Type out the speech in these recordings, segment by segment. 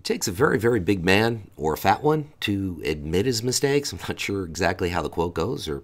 It takes a very, very big man or a fat one to admit his mistakes. I'm not sure exactly how the quote goes, or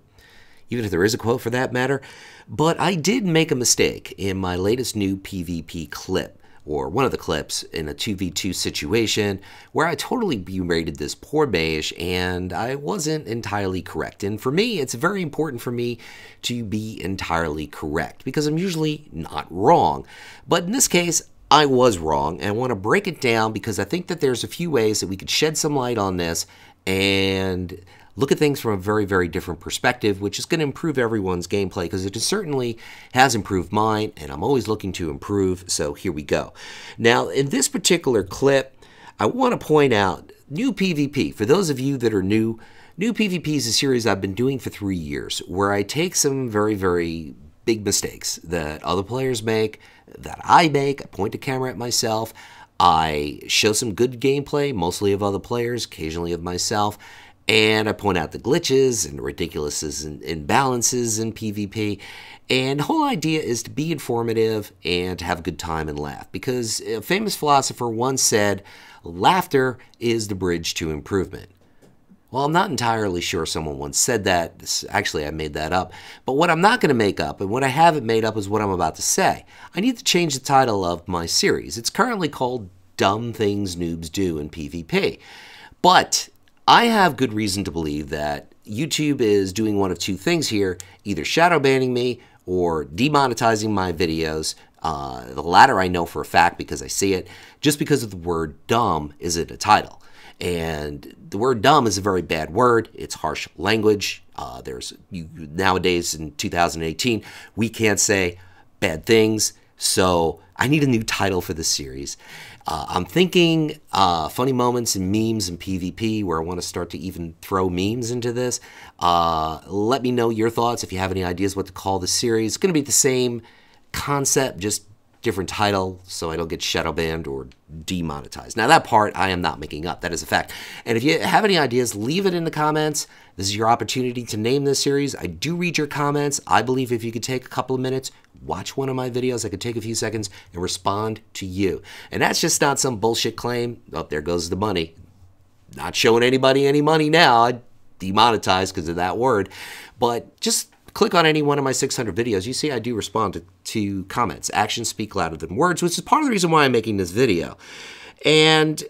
even if there is a quote for that matter. But I did make a mistake in my latest new PvP clip, or one of the clips in a 2v2 situation where I totally berated this poor mage and I wasn't entirely correct. And for me, it's very important for me to be entirely correct because I'm usually not wrong. But in this case, I was wrong, and I want to break it down because I think that there's a few ways that we could shed some light on this and look at things from a very, very different perspective, which is going to improve everyone's gameplay because it certainly has improved mine, and I'm always looking to improve, so here we go. Now, in this particular clip, I want to point out new PvP. For those of you that are new PvP is a series I've been doing for 3 years where I take some very, very big mistakes that other players make, that I make. I point the camera at myself. I show some good gameplay, mostly of other players, occasionally of myself, and I point out the glitches and ridiculousness and imbalances in PvP. And the whole idea is to be informative and to have a good time and laugh, because a famous philosopher once said, laughter is the bridge to improvement. Well, I'm not entirely sure someone once said that. Actually, I made that up. But what I'm not going to make up, and what I haven't made up, is what I'm about to say. I need to change the title of my series. It's currently called Dumb Things Noobs Do in PvP. But I have good reason to believe that YouTube is doing one of two things here, either shadow banning me or demonetizing my videos. The latter I know for a fact because I see it, just because of the word dumb is in the title. And the word dumb is a very bad word. It's harsh language. Nowadays in 2018, we can't say bad things. So I need a new title for this series. I'm thinking funny moments and memes in PvP, where I want to start to even throw memes into this. Let me know your thoughts if you have any ideas what to call this series. It's going to be the same concept, just different title, so I don't get shadow banned or demonetized. Now that part I am not making up. That is a fact. And if you have any ideas, leave it in the comments. This is your opportunity to name this series. I do read your comments. I believe if you could take a couple of minutes, watch one of my videos, I could take a few seconds and respond to you. And that's just not some bullshit claim. Oh, there goes the money. Not showing anybody any money now. I demonetized because of that word. But just click on any one of my 600 videos. You see I do respond to comments. Actions speak louder than words, which is part of the reason why I'm making this video. And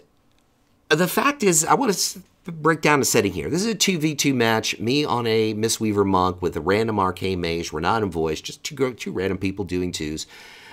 the fact is, I want to break down the setting here. This is a 2v2 match, me on a Mistweaver monk with a random arcane mage. We're not in voice, just two random people doing twos,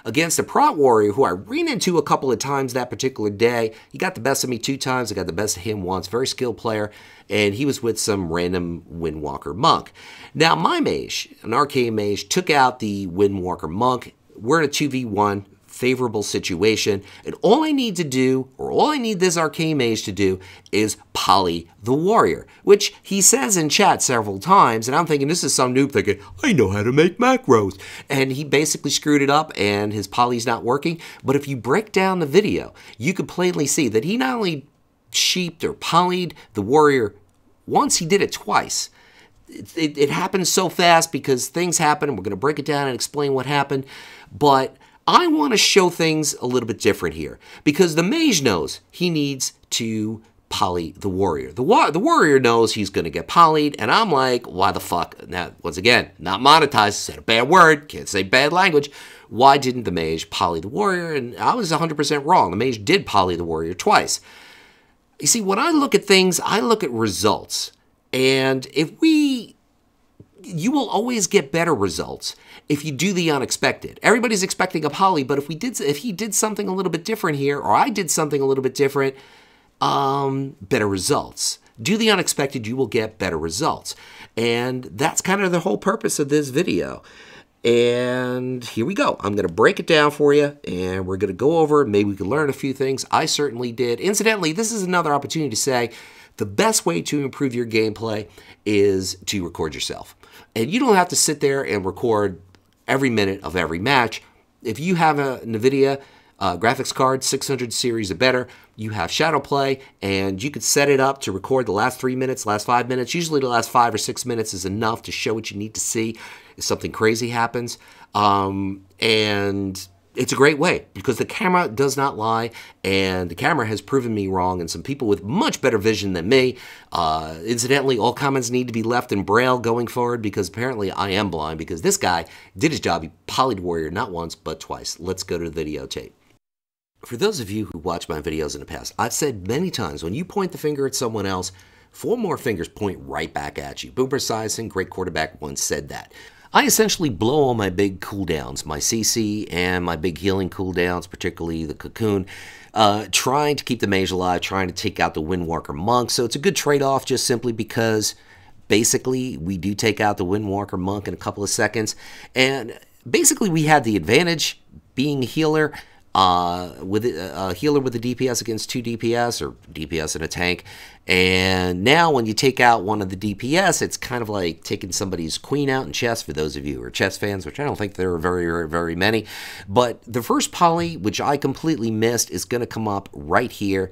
against a prot warrior who I ran into a couple of times that particular day. He got the best of me 2 times. I got the best of him once. Very skilled player. And he was with some random Windwalker monk. Now, my mage, an arcane mage, took out the Windwalker monk. We're in a 2v1, favorable situation. And all I need to do, or all I need this arcane mage to do, is poly the warrior, which he says in chat several times. And I'm thinking, this is some noob thinking, I know how to make macros. And he basically screwed it up and his poly's not working. But if you break down the video, you could plainly see that he not only sheeped or polyed the warrior once, he did it twice. It happened so fast because things happen, and we're going to break it down and explain what happened. But I want to show things a little bit different here because the mage knows he needs to poly the warrior. The warrior knows he's going to get polyed, and I'm like, why the fuck? Now, once again, not monetized, said a bad word, can't say bad language. Why didn't the mage poly the warrior? And I was 100% wrong. The mage did poly the warrior twice. You see, when I look at things, I look at results. And you will always get better results if you do the unexpected. Everybody's expecting a poly, but if he did something a little bit different here, or I did something a little bit different, better results. Do the unexpected, you will get better results. And that's kind of the whole purpose of this video. And here we go. I'm going to break it down for you, and we're going to go over it. Maybe we can learn a few things. I certainly did. Incidentally, this is another opportunity to say the best way to improve your gameplay is to record yourself. And you don't have to sit there and record every minute of every match. If you have a NVIDIA graphics card, 600 series or better, you have shadow play, and you could set it up to record the last 3 minutes, last 5 minutes. Usually the last 5 or 6 minutes is enough to show what you need to see if something crazy happens. And It's a great way because the camera does not lie, and the camera has proven me wrong, and some people with much better vision than me. Incidentally, all comments need to be left in Braille going forward because apparently I am blind because this guy did his job. He polyed Warrior not once, but twice. Let's go to the videotape. For those of you who watched my videos in the past, I've said many times when you point the finger at someone else, 4 more fingers point right back at you. Boomer Esiason, great quarterback, once said that. I essentially blow all my big cooldowns, my CC and my big healing cooldowns, particularly the Cocoon, trying to keep the mage alive, trying to take out the Windwalker Monk. So it's a good trade-off just simply because basically we do take out the Windwalker Monk in a couple of seconds. And basically we had the advantage being a healer, with a healer with a DPS against 2 DPS or DPS in a tank. And now when you take out one of the DPS, it's kind of like taking somebody's queen out in chess, for those of you who are chess fans, which I don't think there are very many. But the first poly, which I completely missed, is going to come up right here.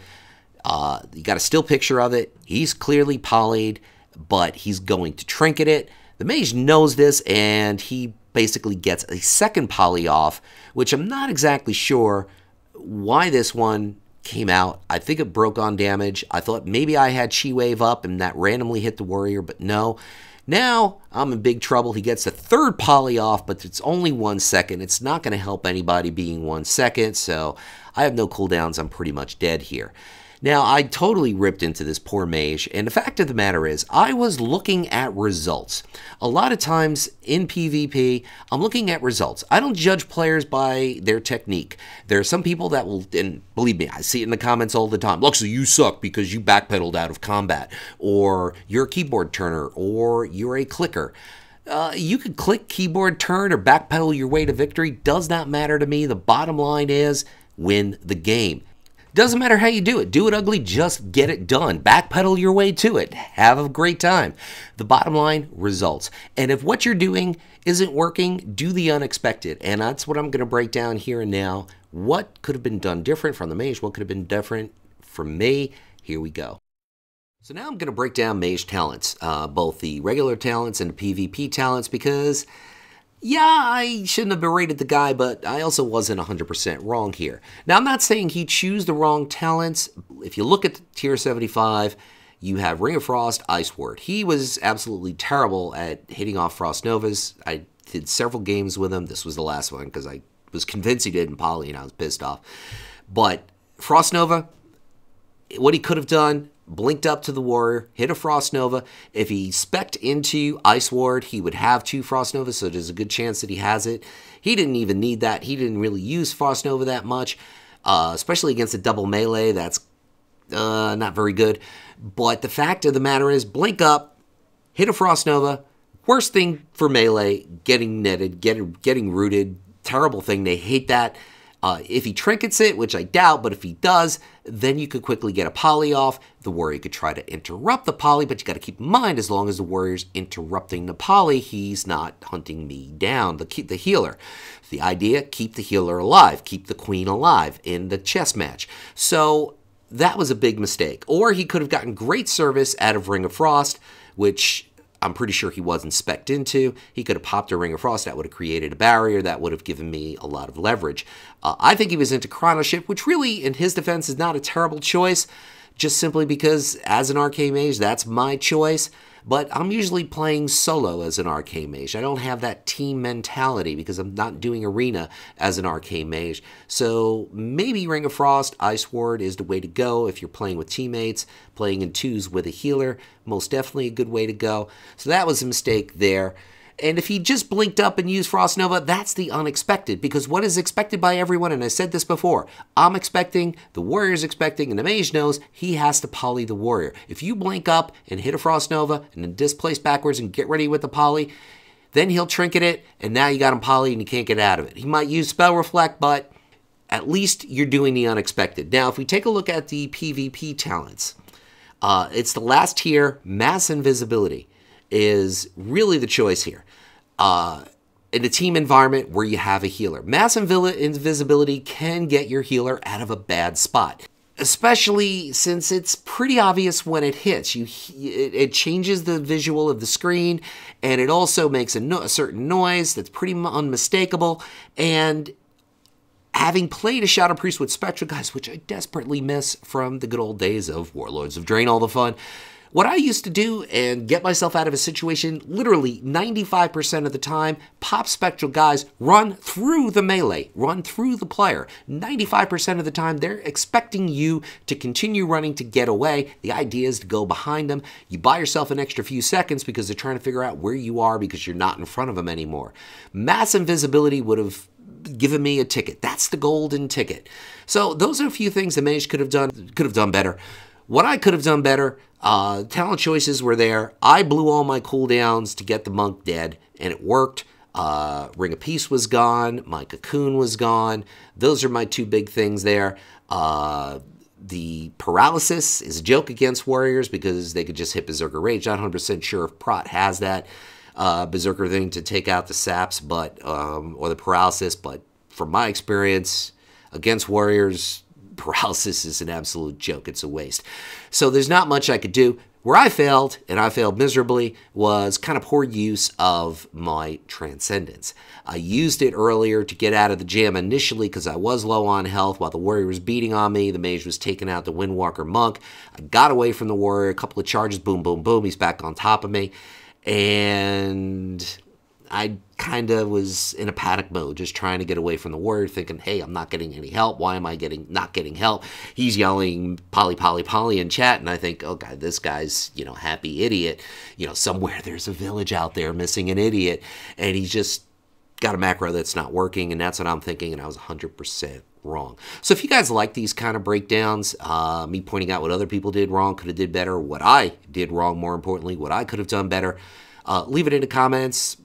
You got a still picture of it. He's clearly polyed, but he's going to trinket it. The mage knows this, and he basically gets a second poly off, which I'm not exactly sure why this one came out. I think it broke on damage. I thought maybe I had Chi Wave up and that randomly hit the warrior, but no. Now I'm in big trouble. He gets a third poly off, but it's only 1 second. It's not going to help anybody being 1 second, so I have no cooldowns. I'm pretty much dead here. Now, I totally ripped into this poor mage, and the fact of the matter is, I was looking at results. A lot of times in PvP, I'm looking at results. I don't judge players by their technique. There are some people that will, and believe me, I see it in the comments all the time, Luxy, you suck because you backpedaled out of combat, or you're a keyboard turner, or you're a clicker. You could click, keyboard turn, or backpedal your way to victory. Does not matter to me. The bottom line is, win the game. Doesn't matter how you do it. Do it ugly, just get it done. Backpedal your way to it. Have a great time. The bottom line, results. And if what you're doing isn't working, do the unexpected. And that's what I'm going to break down here and now. What could have been done different from the mage? What could have been different from me? Here we go. So now I'm going to break down mage talents, both the regular talents and the PvP talents, because yeah, I shouldn't have berated the guy, but I also wasn't 100% wrong here. Now, I'm not saying he chose the wrong talents. If you look at tier 75, you have Ring of Frost, Ice Ward. He was absolutely terrible at hitting off Frost Novas. I did several games with him. This was the last one because I was convinced he didn't poly and I was pissed off. But Frost Nova, what he could have done, blinked up to the warrior, hit a Frost Nova. If he spec'd into Ice Ward, he would have 2 Frost Novas, so there's a good chance that he has it. He didn't even need that. He didn't really use Frost Nova that much, especially against a double melee. That's not very good. But the fact of the matter is, blink up, hit a Frost Nova. Worst thing for melee, getting netted, getting rooted. Terrible thing. They hate that. If he trinkets it, which I doubt, but if he does, then you could quickly get a poly off. The warrior could try to interrupt the poly, but you got to keep in mind, as long as the warrior's interrupting the poly, he's not hunting me down, the healer. The idea, keep the healer alive, keep the queen alive in the chess match. So that was a big mistake. Or he could have gotten great service out of Ring of Frost, which I'm pretty sure he wasn't spec'd into. He could have popped a Ring of Frost. That would have created a barrier. That would have given me a lot of leverage. I think he was into Chronoship, which really, in his defense, is not a terrible choice, just simply because, as an Arcane Mage, that's my choice. But I'm usually playing solo as an Arcane Mage. I don't have that team mentality because I'm not doing Arena as an Arcane Mage. So maybe Ring of Frost, Ice Ward is the way to go if you're playing with teammates, playing in 2s with a healer. Most definitely a good way to go. So that was a mistake there. And if he just blinked up and used Frost Nova, that's the unexpected. Because what is expected by everyone, and I said this before, I'm expecting, the warrior's expecting, and the mage knows he has to poly the warrior. If you blink up and hit a Frost Nova and then displace backwards and get ready with the poly, then he'll trinket it, and now you got him poly and you can't get out of it. He might use Spell Reflect, but at least you're doing the unexpected. Now, if we take a look at the PvP talents, it's the last tier, Mass Invisibility is really the choice here. In a team environment where you have a healer. Mass Invisibility can get your healer out of a bad spot, especially since it's pretty obvious when it hits. It changes the visual of the screen, and it also makes a certain noise that's pretty unmistakable, and having played a Shadow Priest with Spectral Guys, which I desperately miss from the good old days of Warlords of Drain, all the fun, what I used to do and get myself out of a situation literally 95% of the time, pop Spectral Guys, run through the melee, run through the player. 95% of the time, they're expecting you to continue running to get away. The idea is to go behind them. You buy yourself an extra few seconds because they're trying to figure out where you are because you're not in front of them anymore. Mass invisibility would have given me a ticket. That's the golden ticket. So those are a few things the mage could have done better. What I could have done better, talent choices were there. I blew all my cooldowns to get the monk dead, and it worked. Ring of Peace was gone. My cocoon was gone. Those are my two big things there. The paralysis is a joke against warriors because they could just hit Berserker Rage. Not 100% sure if Prot has that Berserker thing to take out the saps, but or the paralysis. But from my experience against warriors, paralysis is an absolute joke. It's a waste. So there's not much I could do. Where I failed, and I failed miserably, was kind of poor use of my Transcendence. I used it earlier to get out of the jam initially because I was low on health while the warrior was beating on me. The mage was taking out the Windwalker monk. I got away from the warrior, a couple of charges, boom, boom, boom. He's back on top of me. And I kind of was in a panic mode, just trying to get away from the warrior, thinking, hey, I'm not getting any help. Why am I not getting help? He's yelling poly, poly, poly in chat, and I think, oh, God, this guy's, happy idiot. Somewhere there's a village out there missing an idiot, and he's just got a macro that's not working, and that's what I'm thinking, and I was 100% wrong. So if you guys like these kind of breakdowns, me pointing out what other people did wrong, could have did better, what I did wrong, more importantly, what I could have done better, leave it in the comments.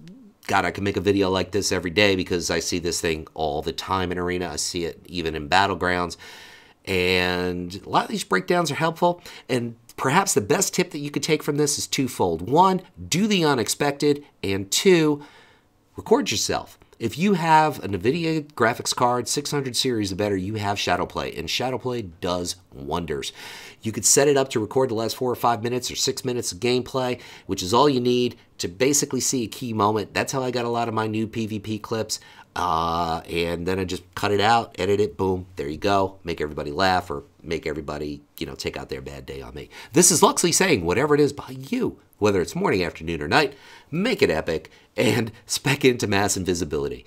God, I can make a video like this every day because I see this thing all the time in Arena. I see it even in battlegrounds. And a lot of these breakdowns are helpful. And perhaps the best tip that you could take from this is twofold. One, do the unexpected. And two, record yourself. If you have a NVIDIA graphics card, 600 series or better, you have Shadowplay, and Shadowplay does wonders. You could set it up to record the last 4 or 5 minutes or 6 minutes of gameplay, which is all you need to basically see a key moment. That's how I got a lot of my new PvP clips. And then I just cut it out, edit it, boom, there you go. Make everybody laugh or make everybody, take out their bad day on me. This is Luxley saying whatever it is by you, whether it's morning, afternoon, or night, make it epic and spec into mass invisibility.